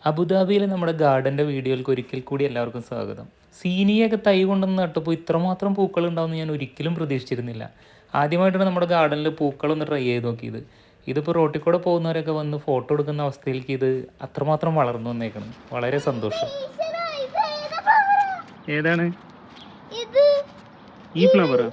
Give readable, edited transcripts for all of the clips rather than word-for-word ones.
അബുദാബിയിൽ നമ്മുടെ ഗാർഡൻ്റെ വീഡിയോയിലേക്ക് ഒരിക്കൽ കൂടി എല്ലാവർക്കും സ്വാഗതം. സീനിയൊക്കെ തൈ കൊണ്ടുവന്ന് നട്ടപ്പോൾ ഇത്രമാത്രം പൂക്കൾ ഉണ്ടാവുമെന്ന് ഞാൻ ഒരിക്കലും പ്രതീക്ഷിച്ചിരുന്നില്ല. ആദ്യമായിട്ടാണ് നമ്മുടെ ഗാർഡനിൽ പൂക്കളൊന്ന് ട്രൈ ചെയ്ത് നോക്കിയത്. ഇതിപ്പോൾ റോട്ടിൽ കൂടെ പോകുന്നവരൊക്കെ വന്ന് ഫോട്ടോ എടുക്കുന്ന അവസ്ഥയിലേക്ക് ഇത് അത്രമാത്രം വളർന്നു വന്നേക്കണം. വളരെ സന്തോഷം. ഏതാണ് ഈ ഫ്ലവറാ?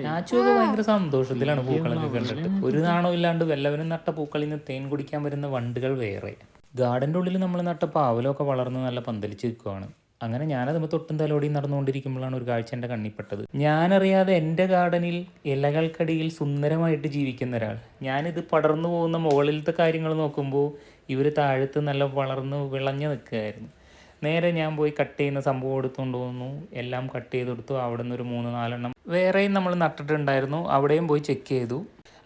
ഞാച്ചുവൊക്കെ ഭയങ്കര സന്തോഷത്തിലാണ് പൂക്കളൊക്കെ കണ്ടിട്ട്. ഒരു നാണോ ഇല്ലാണ്ട് വല്ലവനും നട്ട പൂക്കളിൽ നിന്ന് തേൻ കുടിക്കാൻ വരുന്ന വണ്ടുകൾ വേറെ. ഗാർഡൻ്റെ ഉള്ളിൽ നമ്മൾ നട്ട പാവലമൊക്കെ വളർന്ന് നല്ല പന്തലിച്ച് നിൽക്കുവാണ്. അങ്ങനെ ഞാനത് തൊട്ടും തലോടി നടന്നുകൊണ്ടിരിക്കുമ്പോഴാണ് ഒരു കാഴ്ച എൻ്റെ കണ്ണിപ്പെട്ടത്. ഞാനറിയാതെ എൻ്റെ ഗാർഡനിൽ ഇലകൾക്കടിയിൽ സുന്ദരമായിട്ട് ജീവിക്കുന്ന ഒരാൾ. ഞാനിത് പടർന്നു പോകുന്ന മുകളിലത്തെ കാര്യങ്ങൾ നോക്കുമ്പോൾ ഇവർ താഴത്ത് നല്ല വളർന്ന് വിളഞ്ഞു നിൽക്കുകയായിരുന്നു. നേരെ ഞാൻ പോയി കട്ട് ചെയ്യുന്ന സംഭവം എടുത്തുകൊണ്ട് വന്നു. എല്ലാം കട്ട് ചെയ്തെടുത്തു. അവിടെ നിന്ന് ഒരു 3-4 വേറെയും നമ്മൾ നട്ടിട്ടുണ്ടായിരുന്നു. അവിടെയും പോയി ചെക്ക് ചെയ്തു.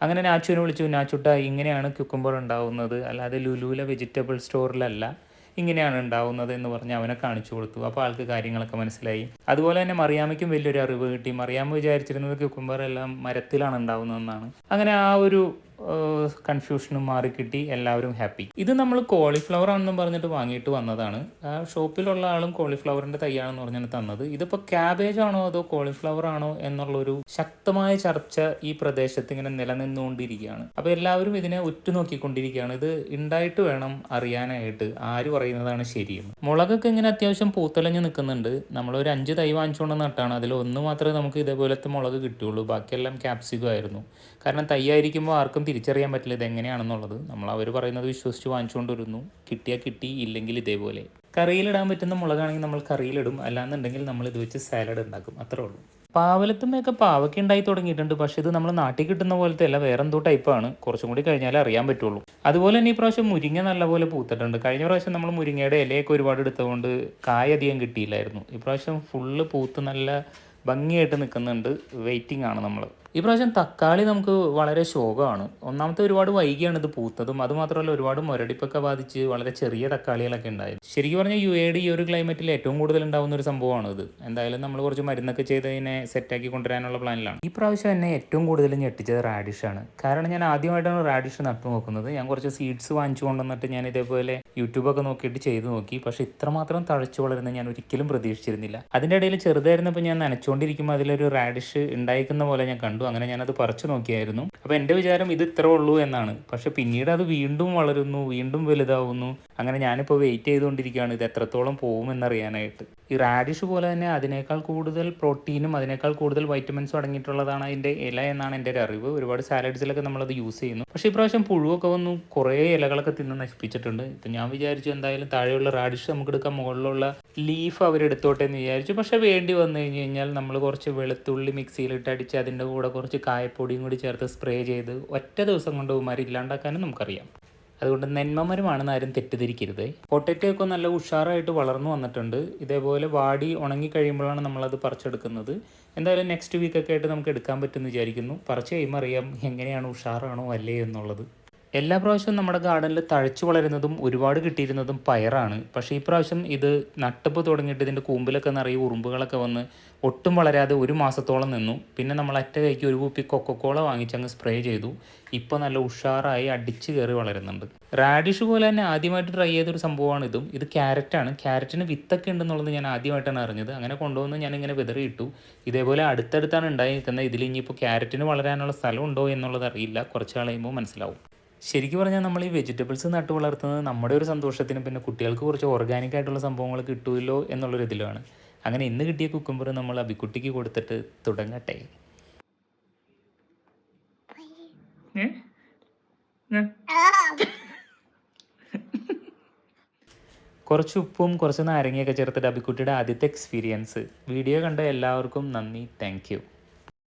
അങ്ങനെ നാച്ചുവിനെ വിളിച്ചു. നാച്ചുട്ട, ഇങ്ങനെയാണ് ക്യുക്കുംബർ ഉണ്ടാവുന്നത്, അല്ലാതെ ലുലുവിലെ വെജിറ്റബിൾ സ്റ്റോറിലല്ല, ഇങ്ങനെയാണ് ഉണ്ടാവുന്നത് എന്ന് പറഞ്ഞ് അവനെ കാണിച്ചു കൊടുത്തു. അപ്പോൾ ആൾക്ക് കാര്യങ്ങളൊക്കെ മനസ്സിലായി. അതുപോലെ തന്നെ മറിയാമ്മയ്ക്കും വലിയൊരു അറിവ് കിട്ടി. മറിയാമ്മ വിചാരിച്ചിരുന്നത് ക്യുക്കുംബർ എല്ലാം മരത്തിലാണ് ഉണ്ടാവുന്നതെന്നാണ്. അങ്ങനെ ആ ഒരു കൺഫ്യൂഷനും മാറിക്കിട്ടി. എല്ലാവരും ഹാപ്പി. ഇത് നമ്മൾ കോളിഫ്ലവർ ആണെന്നും പറഞ്ഞിട്ട് വാങ്ങിയിട്ട് വന്നതാണ്. ആ ഷോപ്പിലുള്ള ആളും കോളിഫ്ലവറിൻ്റെ തൈയാണെന്ന് പറഞ്ഞാണ് തന്നത്. ഇതിപ്പോൾ ക്യാബേജ് ആണോ അതോ കോളിഫ്ലവർ ആണോ എന്നുള്ളൊരു ശക്തമായ ചർച്ച ഈ പ്രദേശത്ത് ഇങ്ങനെ നിലനിന്നുകൊണ്ടിരിക്കുകയാണ്. അപ്പോൾ എല്ലാവരും ഇതിനെ ഉറ്റുനോക്കിക്കൊണ്ടിരിക്കുകയാണ്. ഇത് ഉണ്ടായിട്ട് വേണം അറിയാനായിട്ട് ആര് പറയുന്നതാണ് ശരിയെന്ന്. മുളകൊക്കെ ഇങ്ങനെ അത്യാവശ്യം പൂത്തലഞ്ഞ് നിൽക്കുന്നുണ്ട്. നമ്മളൊരു 5 തൈ വാങ്ങിച്ചുകൊണ്ട് നട്ടാണ്. അതിൽ ഒന്ന് മാത്രമേ നമുക്ക് ഇതേപോലത്തെ മുളക് കിട്ടുകയുള്ളൂ. ബാക്കിയെല്ലാം ക്യാപ്സിക്കം ആയിരുന്നു. കാരണം തൈയായിരിക്കുമ്പോൾ ആർക്കും തിരിച്ചറിയാൻ പറ്റില്ല ഇതെങ്ങനെയാണെന്നുള്ളത്. നമ്മൾ അവർ പറയുന്നത് വിശ്വസിച്ച് വാങ്ങിച്ചുകൊണ്ട് വരുന്നു. കിട്ടിയാൽ കിട്ടി, ഇല്ലെങ്കിൽ ഇതേപോലെ. കറിയിലിടാൻ പറ്റുന്ന മുളകാണെങ്കിൽ നമ്മൾ കറിയിലിടും, അല്ലാന്നുണ്ടെങ്കിൽ നമ്മൾ ഇത് വെച്ച് സാലഡ് ഉണ്ടാക്കും, അത്രേ ഉള്ളൂ. പാവലത്തുമ്മയൊക്കെ പാവയ്ക്ക് ഉണ്ടായി തുടങ്ങിയിട്ടുണ്ട്. പക്ഷേ ഇത് നമ്മൾ നാട്ടിൽ കിട്ടുന്ന പോലത്തെ അല്ല, വേറെ എന്തോ ടൈപ്പാണ്. കുറച്ചും കൂടി കഴിഞ്ഞാലേ അറിയാൻ പറ്റുള്ളൂ. അതുപോലെ തന്നെ ഈ പ്രാവശ്യം മുരിങ്ങ നല്ലപോലെ പൂത്തിട്ടുണ്ട്. കഴിഞ്ഞ പ്രാവശ്യം നമ്മൾ മുരിങ്ങയുടെ ഇലയൊക്കെ ഒരുപാട് എടുത്തുകൊണ്ട് കായ അധികം കിട്ടിയില്ലായിരുന്നു. ഇപ്രാവശ്യം ഫുള്ള് പൂത്ത് നല്ല ഭംഗിയായിട്ട് നിൽക്കുന്നുണ്ട്. വെയിറ്റിംഗ് ആണ് നമ്മൾ. ഈ പ്രാവശ്യം തക്കാളി നമുക്ക് വളരെ ശോകമാണ്. ഒന്നാമത്തെ ഒരുപാട് വൈകിയാണ് ഇത് പൂത്തതും. അതുമാത്രമല്ല ഒരുപാട് മുരടിപ്പൊക്കെ ബാധിച്ച് വളരെ ചെറിയ തക്കാളികളൊക്കെ ഉണ്ടായത്. ശരിക്കും പറഞ്ഞാൽ UAE ഈ ഒരു ക്ലൈമറ്റിൽ ഏറ്റവും കൂടുതൽ ഉണ്ടാകുന്ന ഒരു സംഭവമാണ് ഇത്. എന്തായാലും നമ്മൾ കുറച്ച് മരുന്നൊക്കെ ചെയ്ത് ഇതിനെ സെറ്റാക്കി കൊണ്ടുവരാനുള്ള പ്ലാനിലാണ്. ഈ പ്രാവശ്യം എന്നെ ഏറ്റവും കൂടുതൽ ഞെട്ടിച്ചത് റാഡിഷാണ്. കാരണം ഞാൻ ആദ്യമായിട്ടാണ് റാഡിഷ് നട്ടു നോക്കുന്നത്. ഞാൻ കുറച്ച് സീഡ്സ് വാങ്ങിച്ചു കൊണ്ടുവന്നിട്ട് ഞാൻ ഇതേപോലെ യൂട്യൂബൊക്കെ നോക്കിയിട്ട് ചെയ്ത് നോക്കി. പക്ഷേ ഇത്രമാത്രം തഴച്ചു വളരുന്നത് ഞാൻ ഒരിക്കലും പ്രതീക്ഷിച്ചിരുന്നില്ല. അതിൻ്റെ ഇടയിൽ ചെറുതായിരുന്നപ്പോൾ ഞാൻ നനച്ചുകൊണ്ടിരിക്കുമ്പോൾ അതിലൊരു റാഡിഷ് ഉണ്ടായിരിക്കുന്ന പോലെ ഞാൻ കണ്ടു. അങ്ങനെ ഞാനത് പറിച്ചു നോക്കിയായിരുന്നു. അപ്പോൾ എൻ്റെ വിചാരം ഇത് ഇത്രേ ഉള്ളൂ എന്നാണ്. പക്ഷെ പിന്നീട് അത് വീണ്ടും വളരുന്നു, വീണ്ടും വലുതാവുന്നു. അങ്ങനെ ഞാനിപ്പോൾ വെയിറ്റ് ചെയ്തുകൊണ്ടിരിക്കുകയാണ് ഇത് എത്രത്തോളം പോകുമെന്നറിയാനായിട്ട്. ഈ റാഡിഷ് പോലെ തന്നെ അതിനേക്കാൾ കൂടുതൽ പ്രോട്ടീനും അതിനേക്കാൾ കൂടുതൽ വൈറ്റമിൻസും അടങ്ങിയിട്ടുള്ളതാണ് അതിൻ്റെ ഇല എന്നാണ് എൻ്റെ ഒരു അറിവ്. ഒരുപാട് സാലഡ്സിലൊക്കെ നമ്മളത് യൂസ് ചെയ്യുന്നു. പക്ഷേ ഇപ്രാവശ്യം പുഴുവൊക്കെ വന്നു കുറേ ഇലകളൊക്കെ തിന്ന് നശിപ്പിച്ചിട്ടുണ്ട്. ഇപ്പം ഞാൻ വിചാരിച്ചു എന്തായാലും താഴെയുള്ള റാഡിഷ് നമുക്ക് എടുക്കാം, മുകളിലുള്ള ലീഫ് അവരെടുത്തോട്ടെ എന്ന് വിചാരിച്ചു. പക്ഷേ വേണ്ടി വന്നു കഴിഞ്ഞാൽ നമ്മൾ കുറച്ച് വെളുത്തുള്ളി മിക്സിയിലിട്ട് അടിച്ച് അതിൻ്റെ കൂടെ കുറച്ച് കായപ്പൊടിയും കൂടി ചേർത്ത് സ്പ്രേ ചെയ്ത് ഒറ്റ ദിവസം കൊണ്ട് ഉമാരി ഇല്ലാണ്ടാക്കാനും നമുക്കറിയാം. അതുകൊണ്ട് നെന്മമരമാണെന്ന് ആരും തെറ്റിദ്ധരിക്കരുത്. പൊട്ടറ്റോ ഒക്കെ നല്ല ഉഷാറായിട്ട് വളർന്നു വന്നിട്ടുണ്ട്. ഇതേപോലെ വാടി ഉണങ്ങി കഴിയുമ്പോഴാണ് നമ്മളത് പറിച്ചെടുക്കുന്നത്. എന്തായാലും നെക്സ്റ്റ് വീക്കൊക്കെ ആയിട്ട് നമുക്ക് എടുക്കാൻ പറ്റുമെന്ന് വിചാരിക്കുന്നു. പറിച്ച് കഴിയുമ്പോൾ അറിയാം എങ്ങനെയാണ്, ഉഷാറാണോ അല്ലേ എന്നുള്ളത്. എല്ലാ പ്രാവശ്യവും നമ്മുടെ ഗാർഡനിൽ തഴച്ചു വളരുന്നതും ഒരുപാട് കിട്ടിയിരുന്നതും പയറാണ്. പക്ഷേ ഈ പ്രാവശ്യം ഇത് നട്ടപ്പ് തുടങ്ങിയിട്ട് ഇതിൻ്റെ കൂമ്പിലൊക്കെ നിറയെ ഉറുമ്പുകളൊക്കെ വന്ന് ഒട്ടും വളരാതെ 1 മാസത്തോളം നിന്നു. പിന്നെ നമ്മൾ അറ്റ കൈക്ക് ഒരു കുപ്പി കൊക്കക്കോള വാങ്ങിച്ചങ്ങ് സ്പ്രേ ചെയ്തു. ഇപ്പോൾ നല്ല ഉഷാറായി അടിച്ച് കയറി വളരുന്നുണ്ട്. റാഡിഷ് പോലെ തന്നെ ആദ്യമായിട്ട് ട്രൈ ചെയ്തൊരു സംഭവമാണ് ഇതും. ഇത് ക്യാരറ്റാണ്. ക്യാരറ്റിന് വിത്തൊക്കെ ഉണ്ടെന്നുള്ളത് ഞാൻ ആദ്യമായിട്ടാണ് അറിഞ്ഞത്. അങ്ങനെ കൊണ്ടുവന്ന് ഞാനിങ്ങനെ വിതറിയിട്ടു. ഇതേപോലെ അടുത്തടുത്താണ് ഉണ്ടായി നിൽക്കുന്നത്. ഇതിൽ ഇനിയിപ്പോൾ ക്യാരറ്റിന് വളരാനുള്ള സ്ഥലമുണ്ടോ എന്നുള്ളത് അറിയില്ല. കുറച്ച് കഴിയുമ്പോൾ മനസ്സിലാവും. ശരിക്കും പറഞ്ഞാൽ നമ്മൾ ഈ വെജിറ്റബിൾസ് നട്ടു വളർത്തുന്നത് നമ്മുടെ ഒരു സന്തോഷത്തിനും പിന്നെ കുട്ടികൾക്ക് കുറച്ച് ഓർഗാനിക് ആയിട്ടുള്ള സംഭവങ്ങൾ കിട്ടുമല്ലോ എന്നുള്ളൊരു ഇതിലാണ്. അങ്ങനെ ഇന്ന് കിട്ടിയ കുക്കുംബർ നമ്മൾ അബിക്കുട്ടിക്ക് കൊടുത്തിട്ട് തുടങ്ങട്ടെ. കുറച്ച് ഉപ്പും കുറച്ച് നാരങ്ങയൊക്കെ ചേർത്തിട്ട് അബിക്കുട്ടിയുടെ ആദ്യത്തെ എക്സ്പീരിയൻസ്. വീഡിയോ കണ്ട എല്ലാവർക്കും നന്ദി. Thank you.